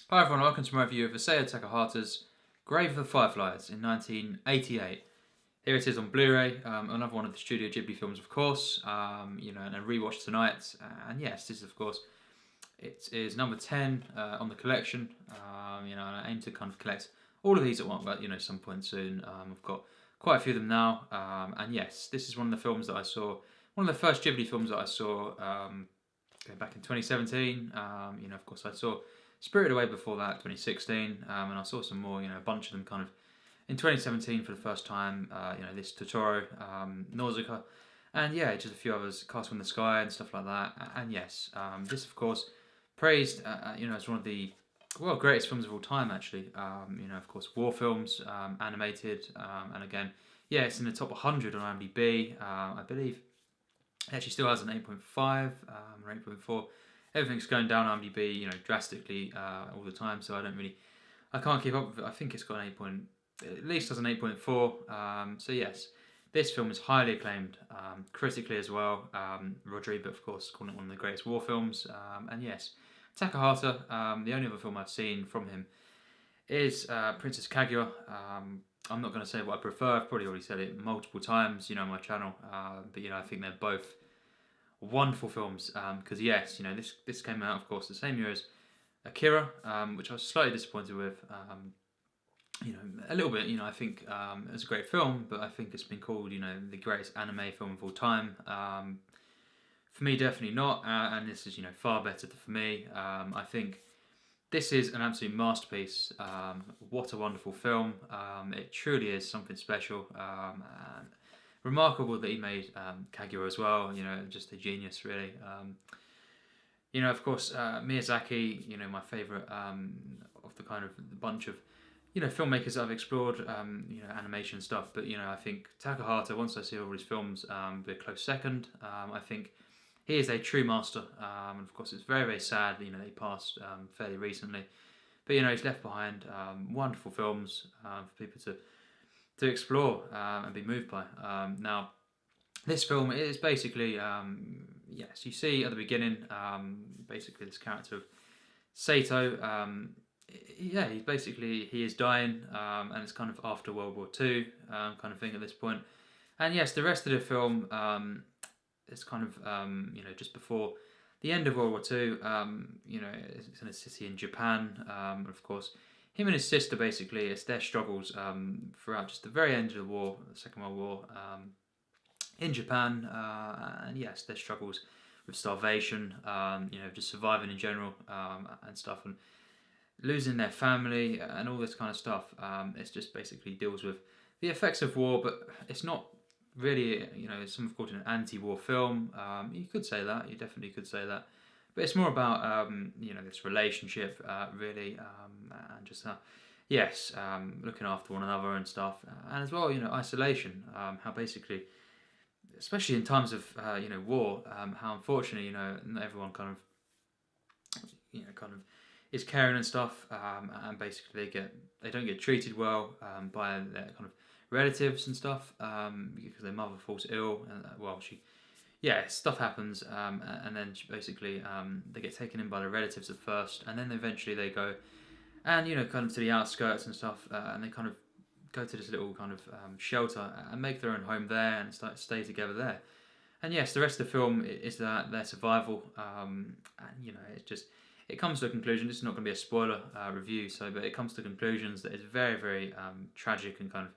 Hi everyone, welcome to my review of Isao Takahata's Grave of the Fireflies in 1988. Here it is on Blu-ray, another one of the Studio Ghibli films, of course, and a rewatch tonight. And yes, this is, of course, it is number 10 on the collection. And I aim to kind of collect all of these at one, but some point soon. I've got quite a few of them now. And yes, this is one of the films that I saw, one of the first Ghibli films that I saw going back in 2017. Of course, I saw Spirited Away before that, 2016, and I saw some more, a bunch of them kind of in 2017 for the first time. This Totoro, Nausicaa, and yeah, just a few others, Castle in the Sky and stuff like that. And yes, this of course praised, as one of the greatest films of all time. Actually, of course, war films, animated, and again, yeah, it's in the top 100 on IMDb. I believe it actually still has an 8.5 or 8.4. Everything's going down on IMDb, drastically all the time. So I can't keep up with it. I think it's got an 8. At least has an 8.4. So yes, this film is highly acclaimed, critically as well. Rodrigo, of course, calling it one of the greatest war films. And yes, Takahata. The only other film I've seen from him is Princess Kaguya. I'm not going to say what I prefer. I've probably already said it multiple times, on my channel. But I think they're both wonderful films, because yes, this came out, of course, the same year as Akira, which I was slightly disappointed with. A little bit. I think it was a great film, but I think it's been called, the greatest anime film of all time. For me, definitely not, and this is, far better for me. I think this is an absolute masterpiece. What a wonderful film! It truly is something special. And remarkable that he made Kaguya as well. Just a genius, really. Of course, Miyazaki. My favourite of the kind of the bunch of filmmakers that I've explored. Animation stuff. But I think Takahata. Once I see all his films, be a close second. I think he is a true master. And of course, it's very, very sad. He passed fairly recently. But he's left behind wonderful films for people to explore and be moved by. Now, this film is basically, yes, you see at the beginning, basically this character of Sato. He is dying, and it's kind of after World War II kind of thing at this point. And yes, the rest of the film is kind of, just before the end of World War II. It's in a city in Japan, of course. Him and his sister, basically, it's their struggles throughout just the very end of the war, the Second World War, in Japan, and yes, their struggles with starvation, just surviving in general, and stuff, and losing their family, and all this kind of stuff. It's just basically deals with the effects of war, but it's not really, some have called it an anti-war film. You could say that, you definitely could say that. But it's more about, this relationship, really, and just looking after one another and stuff. And as well, isolation, how basically, especially in times of, war, how unfortunately, not everyone kind of is caring and stuff, and basically they don't get treated well by their kind of relatives and stuff, because their mother falls ill, and stuff happens, and then basically they get taken in by the relatives at first, and then eventually they go and kind of to the outskirts and stuff, and they kind of go to this little kind of shelter and make their own home there and stay together there. And yes, the rest of the film is that their survival, and it comes to a conclusion. This is not going to be a spoiler review, but it comes to conclusions that it's very, very tragic, and kind of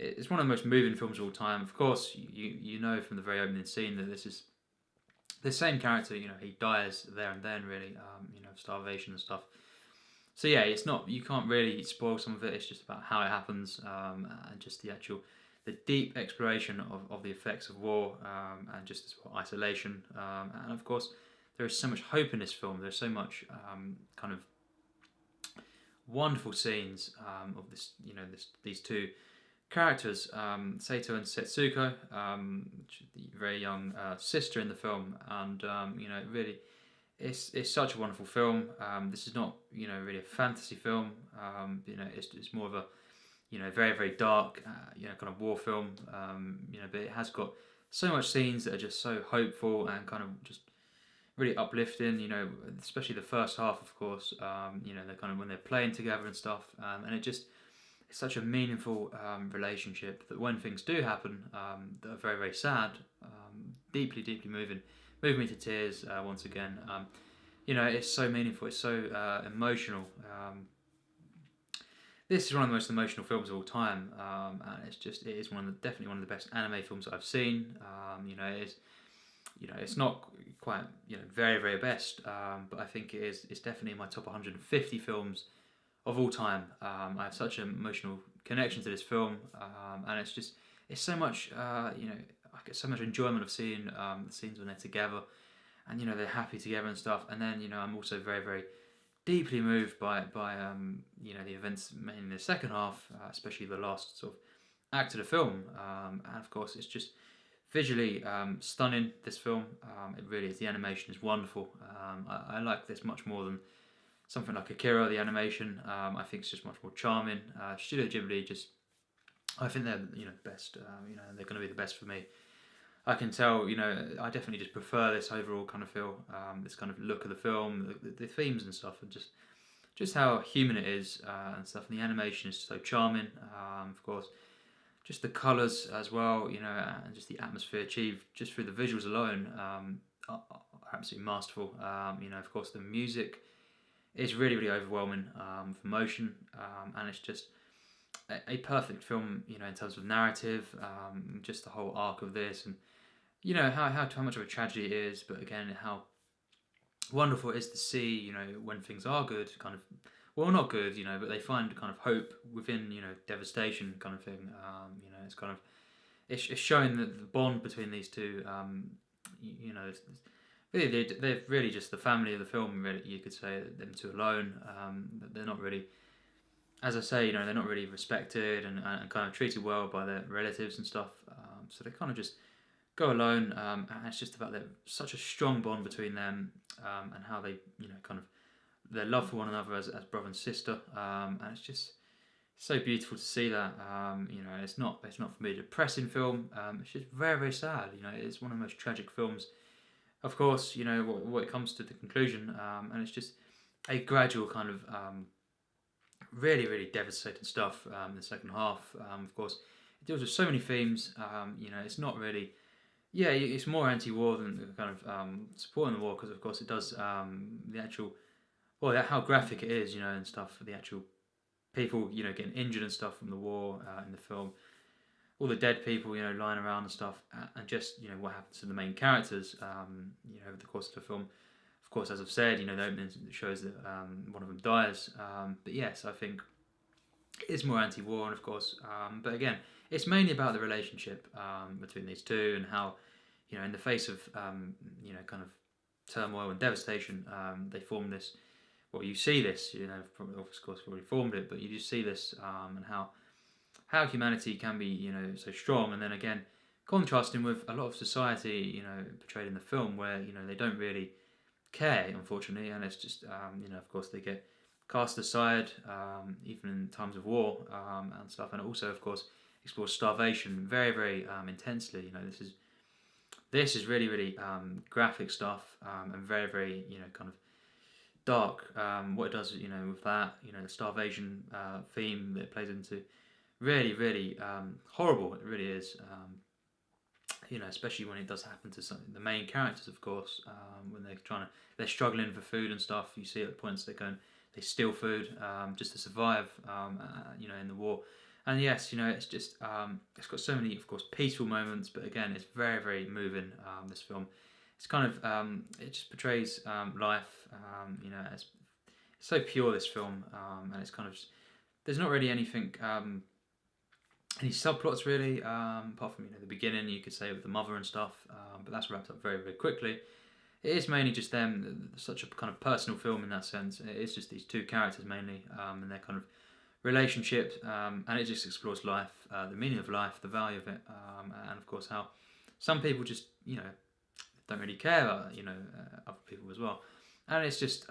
it's one of the most moving films of all time. Of course, you know from the very opening scene that this is the same character. He dies there and then, really. Starvation and stuff. So yeah, it's not, you can't really spoil some of it. It's just about how it happens, and just the deep exploration of the effects of war, and just as well isolation. And of course, there is so much hope in this film. There's so much kind of wonderful scenes of this, these two characters, Sato and Setsuko, the very young sister in the film, and really, it's such a wonderful film. This is not really a fantasy film. It's more of a very, very dark kind of war film. But it has got so much scenes that are just so hopeful and kind of just really uplifting. Especially the first half, of course. They're kind of when they're playing together and stuff, and it's such a meaningful relationship that when things do happen that are very, very sad, deeply, deeply moving, move me to tears once again. It's so meaningful. It's so emotional. This is one of the most emotional films of all time, and it is definitely one of the best anime films that I've seen. It's not quite very, very best, but I think it's definitely in my top 150 films of all time. I have such an emotional connection to this film, and it's so much I get so much enjoyment of seeing the scenes when they're together, and they're happy together and stuff. And then I'm also very, very deeply moved by the events in the second half, especially the last sort of act of the film, and of course it's just visually stunning. This film, it really is. The animation is wonderful. I like this much more than something like Akira. The animation, I think, is just much more charming. Studio Ghibli, I think they're best. They're going to be the best for me. I can tell, I definitely just prefer this overall kind of feel, this kind of look of the film, the themes and stuff, and just how human it is and stuff. And the animation is so charming, of course. Just the colours as well, and just the atmosphere achieved just through the visuals alone are absolutely masterful. Of course, the music is really, really overwhelming for motion, and it's just a perfect film, in terms of narrative, just the whole arc of this, and how much of a tragedy it is, but again how wonderful it is to see when things are good, kind of, well, not good, but they find kind of hope within devastation, kind of thing. It's kind of it's showing the bond between these two. They're really just the family of the film. Really, you could say them two alone. They're not really, as I say, they're not really respected and kind of treated well by their relatives and stuff. So they kind of just go alone, and it's just about such a strong bond between them, and how they, kind of their love for one another as brother and sister, and it's just so beautiful to see that. It's not for me a depressing film. It's just very, very sad. It's one of the most tragic films. Of course, what it comes to the conclusion, and it's just a gradual kind of really, really devastating stuff in the second half. Of course, it deals with so many themes. It's not really. Yeah, it's more anti-war than kind of supporting the war, because of course it does the actual, well, how graphic it is, and stuff for the actual people, getting injured and stuff from the war in the film, all the dead people, lying around and stuff, and just what happens to the main characters, over the course of the film. Of course, as I've said, the opening shows that one of them dies, but yes, I think it's more anti-war, and of course, but again, it's mainly about the relationship between these two, and how, in the face of kind of turmoil and devastation, they form this. Well, you see this, of course, already formed it, but you just see this, and how humanity can be, so strong, and then again, contrasting with a lot of society, portrayed in the film, where they don't really care, unfortunately, and it's just, of course, they get cast aside, even in times of war and stuff, and also, of course, explores starvation very, very intensely. This is really, really graphic stuff, and very, very kind of dark. What it does, with that, the starvation theme that it plays into, really, really horrible. It really is. Especially when it does happen to the main characters, of course, when they're struggling for food and stuff. You see at points they steal food just to survive, in the war. And yes, it's just it's got so many, of course, peaceful moments, but again, it's very, very moving. This film, it's kind of it just portrays life. It's so pure, this film, and it's kind of there's not really anything. Any subplots really, apart from the beginning, you could say, with the mother and stuff, but that's wrapped up very, very quickly. It is mainly just them, such a kind of personal film in that sense. It is just these two characters mainly, and their kind of relationship, and it just explores life, the meaning of life, the value of it, and of course how some people just don't really care about other people as well, and it's just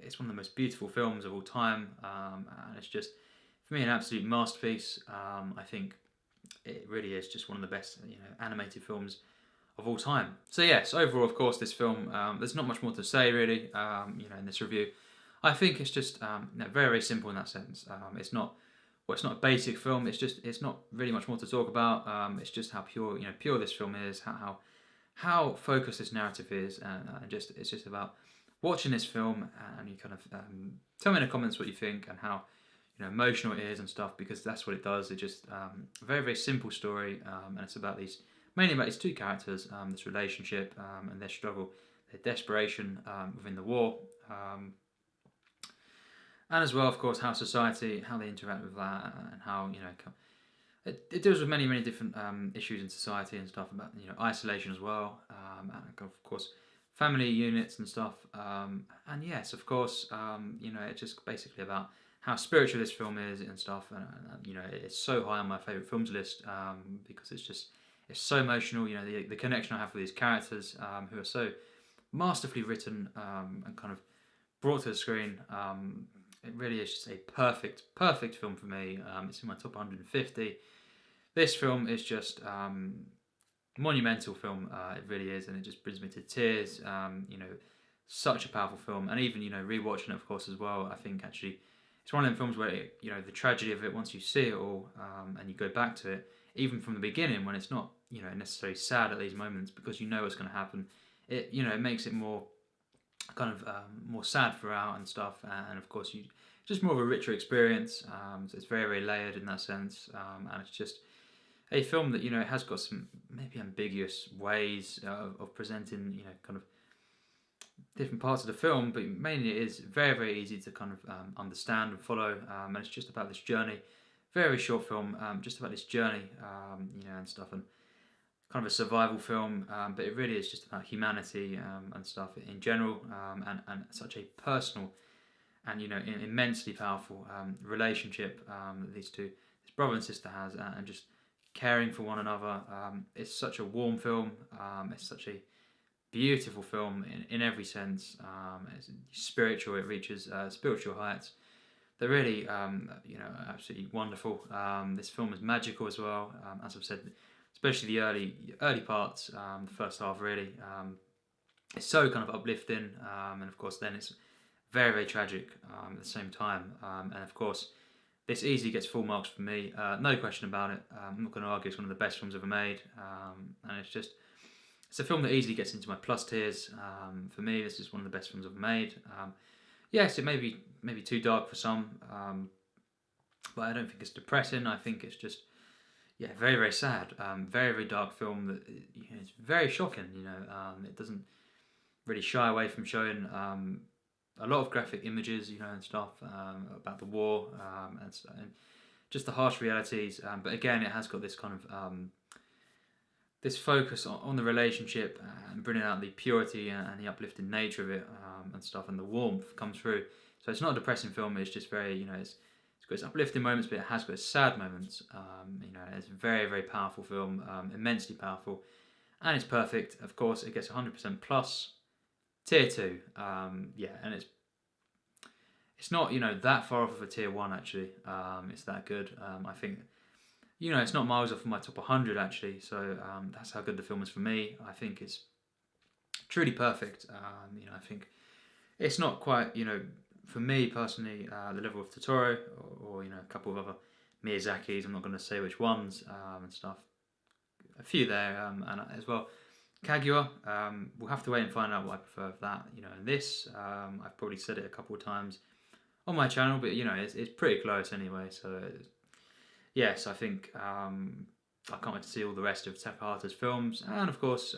it's one of the most beautiful films of all time, and it's just, for me, an absolute masterpiece. I think it really is just one of the best animated films of all time. So yes, overall, of course, this film, there's not much more to say really, in this review. I think it's just very, very simple in that sense. It's not a basic film. It's not really much more to talk about. It's just how pure this film is, how focused this narrative is, and it's just about watching this film, and you kind of tell me in the comments what you think and how emotional it is and stuff, because that's what it does. It just a very, very simple story, and it's mainly about these two characters, this relationship, and their struggle, their desperation within the war, and as well, of course, how society, how they interact with that, and how it deals with many, many different issues in society and stuff, about isolation as well, and of course family units and stuff, and yes, of course, it's just basically about how spiritual this film is and stuff, and it's so high on my favourite films list, because it's so emotional. The connection I have with these characters, who are so masterfully written, and kind of brought to the screen. It really is just a perfect film for me. It's in my top 150. This film is just monumental film. It really is, and it just brings me to tears. Such a powerful film, and even rewatching it, of course, as well. I think actually it's one of them films where the tragedy of it, once you see it all, and you go back to it, even from the beginning, when it's not necessarily sad at these moments, because you know what's going to happen. It makes it more kind of more sad throughout and stuff, and of course just more of a richer experience. So it's very, very layered in that sense, and it's just a film that it has got some maybe ambiguous ways of presenting kind of different parts of the film, but mainly it is very, very easy to kind of understand and follow, and it's just about this journey. Very short film, just about this journey, and stuff, and kind of a survival film, but it really is just about humanity, and stuff in general, and such a personal and immensely powerful relationship that this brother and sister has, and just caring for one another. It's such a warm film. It's such a beautiful film in every sense. It's spiritual. It reaches spiritual heights. They're really absolutely wonderful. This film is magical as well, as I've said, especially the early parts, the first half really. It's so kind of uplifting, and of course then it's very, very tragic at the same time, and of course this easily gets full marks for me, no question about it. I'm not going to argue it's one of the best films ever made, and it's a film that easily gets into my plus tiers. For me, this is one of the best films ever made. Yes, it may be maybe too dark for some, but I don't think it's depressing. I think it's just very, very sad. Very, very dark film that it's very shocking. It doesn't really shy away from showing a lot of graphic images, and stuff, about the war, and just the harsh realities. But again, it has got this kind of this focus on the relationship, and bringing out the purity and the uplifting nature of it, and stuff, and the warmth comes through. So it's not a depressing film. It's just very, it's got its uplifting moments, but it has got its sad moments. It's a very, very powerful film, immensely powerful, and it's perfect. Of course, it gets 100% plus. Tier 2, and it's not that far off of a tier 1 actually. It's that good. I think it's not miles off of my top 100 actually. So that's how good the film is for me. I think it's truly perfect. I think it's not quite for me personally the level of Totoro or a couple of other Miyazaki's. I'm not going to say which ones, and stuff. A few there, and as well. Kaguya, we'll have to wait and find out what I prefer of that. And this, I've probably said it a couple of times on my channel, but it's pretty close anyway. So yes, I think I can't wait to see all the rest of Takahata's films, and of course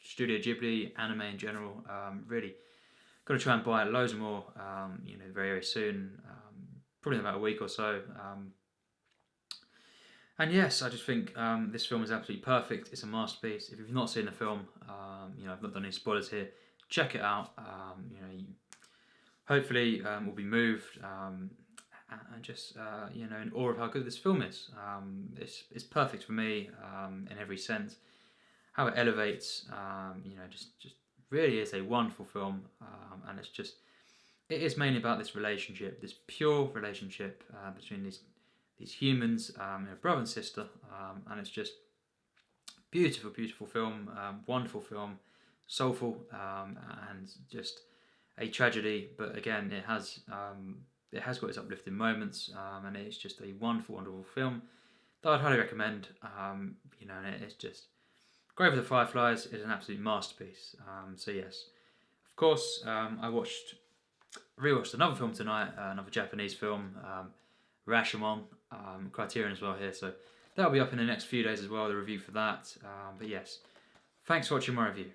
Studio Ghibli, anime in general. Really got to try and buy loads more. Very, very soon, probably in about a week or so. And yes, I just think this film is absolutely perfect. It's a masterpiece. If you've not seen the film, I've not done any spoilers here. Check it out. Hopefully will be moved, and just in awe of how good this film is. It's perfect for me in every sense. How it elevates, just really is a wonderful film, and it is mainly about this relationship, this pure relationship between these humans, brother and sister, and it's just Beautiful, beautiful film, wonderful film, soulful, and just a tragedy. But again, it has got its uplifting moments, and it's just a wonderful, wonderful film that I'd highly recommend. And it's just Grave of the Fireflies is an absolute masterpiece. So yes, of course, I rewatched another film tonight, another Japanese film, Rashomon, Criterion as well here. So that'll be up in the next few days as well, the review for that. But yes, thanks for watching my review.